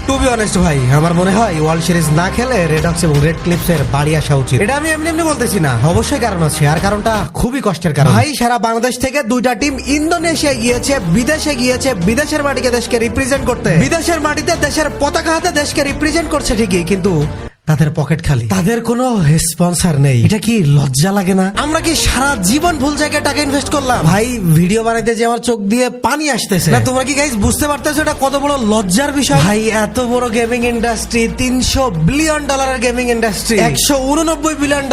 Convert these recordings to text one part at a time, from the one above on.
Two be honest ভাই, আমার মনে হয় ওয়ার্ল্ড সিরিজ না খেলে রেডক্স এবং রেড ক্লিপস এর বাড়ি আসা উচিত। এটা আমি এমনি এমনি বলতেছি না, অবশ্যই কারণ আছে, আর কারণটা খুবই কষ্টের কারণ। ভাই সারা বাংলাদেশ থেকে দুইটা টিম ইন্দোনেশিয়া গিয়েছে, বিদেশে গিয়েছে, বিদেশের মাটিকে দেশকে রিপ্রেজেন্ট করতে। বিদেশের মাটিতে দেশের পতাকা হাতে দেশকে রিপ্রেজেন্ট করছে ঠিকই, কিন্তু তাদের পকেট খালি, তাদের কোনো স্পন্সর নেই। এটা কি লজ্জা লাগে না? আমরা কি সারা জীবন ভুল জায়গায় টাকা ইনভেস্ট করলাম? ভাই ভিডিও বানাইতে যে আমার চোখ দিয়ে পানি আসতেছে না। তোমরা কি গাইস বুঝতে পারতেছো এটা কত বড় লজ্জার বিষয়? ভাই এত বড় gaming industry, $300 billion gaming industry, $189 billion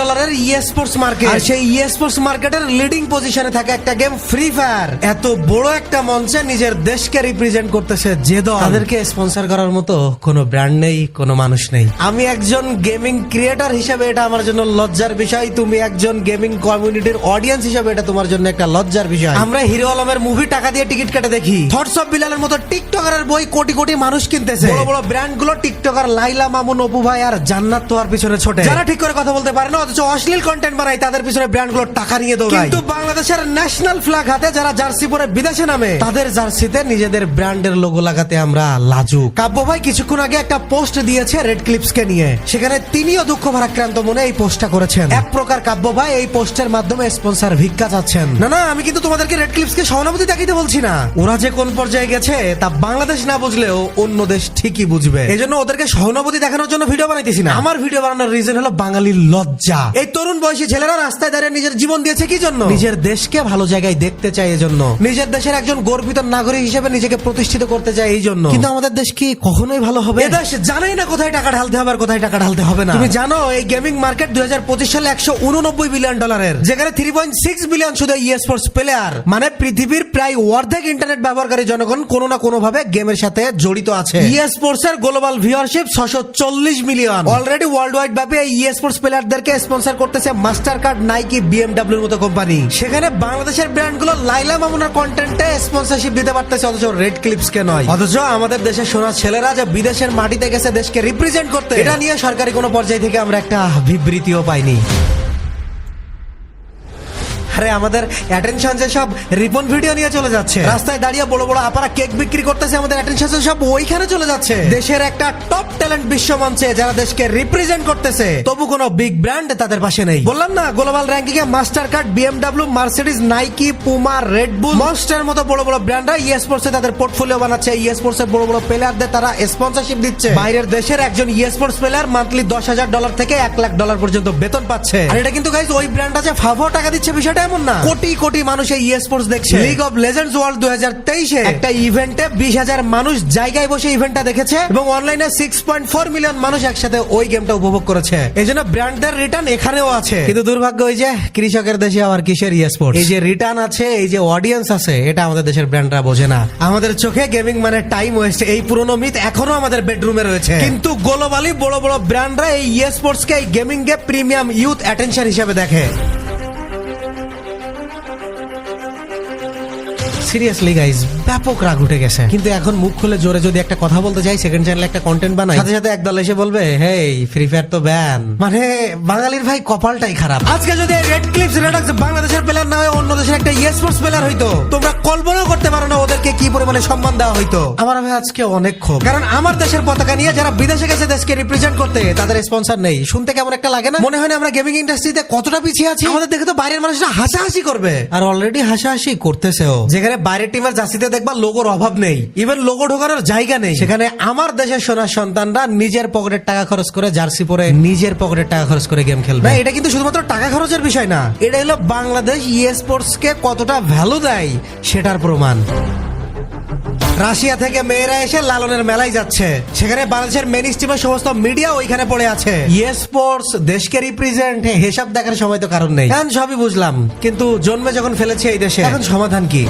esports market, আর সেই ই স্পোর্টস মার্কেটের লিডিং পজিশনে থাকে একটা গেম ফ্রি ফায়ার। এত বড় একটা মঞ্চে নিজের দেশকে রিপ্রেজেন্ট করতেছে যে দল, তাদেরকে স্পন্সর করার মতো কোনো ব্র্যান্ড নেই, কোনো মানুষ নেই। আমি একজন গেমিং ক্রিয়েটর হিসেবে এটা আমার জন্য লজ্জার বিষয়, তুমি একজন গেমিং কমিউনিটির অডিয়েন্স হিসেবে এটা তোমার জন্য একটা লজ্জার বিষয়। আমরা হিরো আলমের মুভি টাকা দিয়ে টিকিট কেটে দেখি, থটস অফ বিলালের মতো টিকটকারের বই কোটি কোটি মানুষ কিনতেছে। বড় বড় ব্র্যান্ড গুলো টিকটকার লাইলা মামুন, অপু ভাই আর জান্নাত তোয়ার পিছনে ছোটে, যারা ঠিক করে কথা বলতে পারে না অথচ অশ্লীল কন্টেন্ট বানায়, তাদের পিছনে ব্র্যান্ড গুলো টাকা নিয়ে দৌড়ায়। কিন্তু বাংলাদেশের ন্যাশনাল ফ্ল্যাগ হাতে যারা জার্সি পরে বিদেশে নামে, তাদের জার্সিতে নিজেদের ব্র্যান্ডের লোগো লাগাতে আমরা লাজুক। কাব্য ভাই কিছুক্ষণ আগে একটা পোস্ট দিয়েছে রেড ক্লিপস কে নিয়ে, সেখানে তিনিও দুঃখ ভারাক্রান্ত মনে এই পোস্টটা করেছেন। এক প্রকার কাব্য ভাই এই পোস্টের মাধ্যমে স্পন্সর ভিক্ষা চাচ্ছেন। না না, আমি কিন্তু তোমাদেরকে রেড ক্লিপস কে সহানুভূতি দেখাইতে বলছি না। ওরা যে কোন পর্যায়ে গেছে তা বাংলাদেশ না বুঝলেও অন্য দেশ ঠিকই বুঝবে, এজন্য ওদেরকে সহানুভূতি দেখানোর জন্য ভিডিও বানাইতেছি না। আমার ভিডিও বানানোর রিজন হলো বাঙালির লজ্জা। এই তরুণ বয়সী ছেলেরা রাস্তায় দাঁড়িয়ে নিজের জীবন দিয়েছে কি জন্য? নিজের দেশকে ভালো জায়গায় দেখতে চায় এজন্য, নিজের দেশের একজন গর্বিত নাগরিক হিসেবে নিজেকে প্রতিষ্ঠিত করতে চায় এই জন্য। কিন্তু আমাদের দেশ কি কখনোই ভালো হবে? এ দেশ জানেই না কোথায় টাকা ঢালতে হবে আর কোথায় টাকা ঢালতে হবে না। তুমি জানো এই গেমিং মার্কেট 2025 সালে $189 বিলিয়ন, যেখানে 3.6 বিলিয়ন শুধু ই স্পোর্টস প্লেয়ার, মানে পৃথিবীর প্রায় অর্ধেক ইন্টারনেট ব্যবহারকারী জনগণ কোনো না কোনো ভাবে গেমের সাথে জড়িত আছে। ই স্পোর্টস এর global viewership 640 million. Already world wide ভাবে ই স্পোর্টস প্লেয়ারদেরকে স্পন্সর করতেছে মাস্টার কার্ড, নাইকি, বিএমডব্লিউর মতো কোম্পানি। সেখানে বাংলাদেশের ব্র্যান্ড গুলো লাইলা মামুনার কন্টেন্টে স্পন্সরশিপ দিতে পারতেছে, অথচ রেড ক্লিপস কে নয়। অথচ আমাদের দেশের সোনা ছেলেরা যে বিদেশের মাটিতে গেছে দেশকে রিপ্রেজেন্ট করতে, এটা নিয়ে সরকারি কোনো পর্যায় থেকে আমরা একটা বিবৃতিও পাইনি। আরে আমাদের অ্যাটেনশন যে সব রিপন ভিডিও নিয়ে চলে যাচ্ছে, রাস্তায় দাঁড়িয়ে বড় বড় আপারা কেক বিক্রি করতেছে, আমাদের অ্যাটেনশন সব ওইখানে চলে যাচ্ছে। দেশের একটা টপ ট্যালেন্ট বিশ্ব মঞ্চে যারা দেশকে রিপ্রেজেন্ট করতেছে, তবু কোনো বিগ ব্র্যান্ড তাদের পাশে নেই। বললাম না, গ্লোবাল র্যাঙ্কিং এ Mastercard, BMW, Mercedes, Nike, Puma, Red Bull, Monster মতো বড় বড় ব্র্যান্ডরা ই স্পোর্টস এ তাদের পোর্টফোলিও বানাচ্ছে। ই স্পোর্টস এর বড় বড় প্লেয়ারদের তারা স্পন্সরশিপ দিচ্ছে। বাইরের দেশের একজন ই স্পোর্টস প্লেয়ার মান্থলি $10,000 থেকে $1,00,000 পর্যন্ত বেতন পাচ্ছে। আর এটা কিন্তু গাইস ওই ব্র্যান্ডটা যে ফাফাও টাকা দিচ্ছে বিষয়টা এমন না। কোটি কোটি মানুষ এই স্পোর্টস দেখছে। লিগ অফ লেজেন্ডস ওয়ার্ল্ড 2023 একটা ইভেন্টে 20,000 মানুষ জায়গায় বসে ইভেন্টটা দেখেছে এবং অনলাইনে 6.4 মিলিয়ন মানুষ একসাথে ওই গেমটা উপভোগ করেছে। এজন্য ব্র্যান্ডের রিটার্ন এখানেও আছে। কিন্তু দুর্ভাগ্য ওই যে কৃষকের দেশে আবার কিসের স্পোর্টস? এই যে রিটার্ন আছে, এই যে অডিয়েন্স আছে, এটা আমাদের দেশের ব্র্যান্ডরা বোঝে না। আমাদের চোখে গেমিং মানে টাইম ওয়েস্ট, এই পুরনো মিথ এখনো আমাদের বেডরুমে রয়েছে। কিন্তু গ্লোবালি বড় বড় ব্র্যান্ডরা এই স্পোর্টস কে, এই গেমিং কে প্রিমিয়াম ইউথ অ্যাটেনশন হিসেবে দেখে। সিরিয়াসলি গাইজ ব্যাপক রাগ উঠে গেছে। কিন্তু এখন মুখ খুলে জোরে যদি একটা কথা বলতে চাই, সেকেন্ড চ্যানেলে একটা কন্টেন্ট বানাই, সাথে সাথে একদল এসে বলবে হেই ফ্রি ফায়ার তো ব্যান। মানে বাঙালির ভাই কপালটাই খারাপ। আজকে যদি রেড ক্লিপস রেডক্স বাংলাদেশের প্লেয়ার না হয়ে অন্য দেশের একটা স্পোর্টস প্লেয়ার হইতো, তোমরা কল্পনাও করতে পারো না ওদেরকে কি পরিমাণে সম্মান দেওয়া হইতো। আমার ভাই আজকে অনেক ক্ষোভ, কারণ আমার দেশের পতাকা নিয়ে যারা বিদেশে গেছে দেশকে রিপ্রেজেন্ট করতে, তাদের স্পন্সর নেই। শুনতে কেমন একটা লাগে না? মনে হয় না আমরা গেমিং ইন্ডাস্ট্রিতে কতটা পিছিয়ে আছি। আমাদের দেখে তো বাইরের মানুষরা হাসাহাসি করবে, আর অলরেডি হাসাহাসি করতেছেও। যেখানে বাইরের টিমের জার্সিতে দেখবা লোগোর অভাব নেই, ইভেন লোগো ঢোকানোর জায়গা নেই, সেখানে আমার দেশের সোনার সন্তানরা নিজের পকেটের টাকা খরচ করে জার্সি পরে নিজের পকেটের টাকা খরচ করে গেম খেলবে। এটা কিন্তু শুধুমাত্র টাকা খরচের বিষয় না, এটা হলো বাংলাদেশ ই স্পোর্টস কে কতটা ভ্যালু দেয় সেটার প্রমাণ। রাশিয়া থেকে মেয়েরা এসে লালনের মেলায় যাচ্ছে, সেখানে বাংলাদেশের মেন স্ট্রিমের সমস্ত মিডিয়া ওইখানে পড়ে আছে। স্পোর্টস দেশকে রিপ্রেজেন্ট, হিসাব দেখার সময় তো কারণ নেই। এখন সবই বুঝলাম, কিন্তু জন্মে যখন ফেলেছে এই দেশে, এখন সমাধান কি?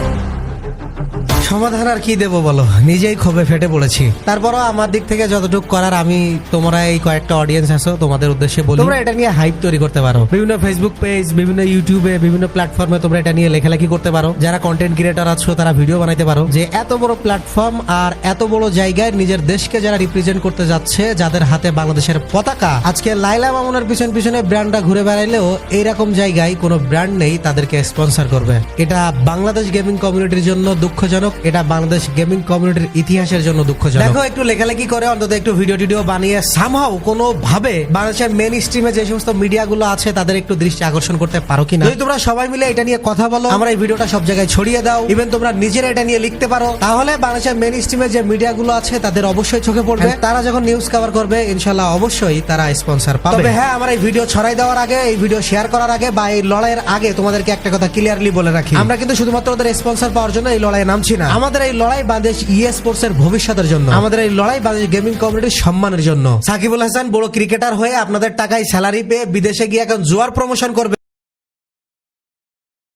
সমাধান আর কি দেবো বলো, নিজেই ক্ষোভে ফেটে পড়েছি। তারপরও আমার দিক থেকে যতটুকু করার, আমি তোমরা এই কয়েকটা অডিয়েন্স আছো, তোমাদের উদ্দেশ্যে বলি, তোমরা এটা নিয়ে হাইপ তৈরি করতে পারো। বিভিন্ন ফেসবুক পেজ, বিভিন্ন ইউটিউবে, বিভিন্ন প্ল্যাটফর্মে তোমরা এটা নিয়ে লেখালেখি করতে পারো। যারা কন্টেন্ট ক্রিয়েটর আছো তারা ভিডিও বানাইতে পারো যে এত বড় প্ল্যাটফর্ম আর এত বড় জায়গায় নিজের দেশকে যারা রিপ্রেজেন্ট করতে যাচ্ছে, যাদের হাতে বাংলাদেশের পতাকা, আজকে লাইলা মামুনের পিছনে পিছনে ব্র্যান্ডটা ঘুরে বেড়াইলেও এইরকম জায়গায় কোনো ব্র্যান্ড নেই তাদেরকে স্পন্সর করবে। এটা বাংলাদেশ গেমিং কমিউনিটির জন্য দুঃখজনক, এটা বাংলাদেশ গেমিং কমিউনিটির ইতিহাসের জন্য দুঃখজনক। দেখো একটু লেখালেখি করে অন্তত একটু ভিডিও টিডিও বানিয়ে সামহাও কোনো ভাবে বাংলাদেশের মেন স্ট্রিমে যে সমস্ত মিডিয়া গুলো আছে তাদের একটু দৃষ্টি আকর্ষণ করতে পারো কিনা। যদি তোমরা সবাই মিলে এটা নিয়ে কথা বলো, আমরা এই ভিডিওটা সব জায়গায় ছড়িয়ে দাও, ইভেন তোমরা নিজেরা এটা নিয়ে লিখতে পারো, তাহলে বাংলাদেশের মেন স্ট্রিমে যে মিডিয়া গুলো আছে তাদের অবশ্যই চোখে পড়বে। তারা যখন নিউজ কভার করবে ইনশাল্লাহ অবশ্যই তারা স্পন্সর পাবে। তবে হ্যাঁ, আমার এই ভিডিও ছড়াই দেওয়ার আগে, এই ভিডিও শেয়ার করার আগে বা এই লড়াইয়ের আগে তোমাদেরকে একটা কথা ক্লিয়ারলি বলে রাখি, আমরা কিন্তু শুধুমাত্র ওদের স্পন্সর পাওয়ার জন্য এই লড়াইয়ে নামছি না। আমাদের এই লড়াই বাংলাদেশ স্পোর্টস এর ভবিষ্যতের জন্য, আমাদের এই লড়াই বাংলাদেশ গেমিং কমিউনিটির সম্মানের জন্য। সাকিবুল হাসান বড় ক্রিকেটার হয়ে আপনাদের টাকায় স্যালারি পেয়ে বিদেশে গিয়ে এখন জুয়ার প্রমোশন করবে,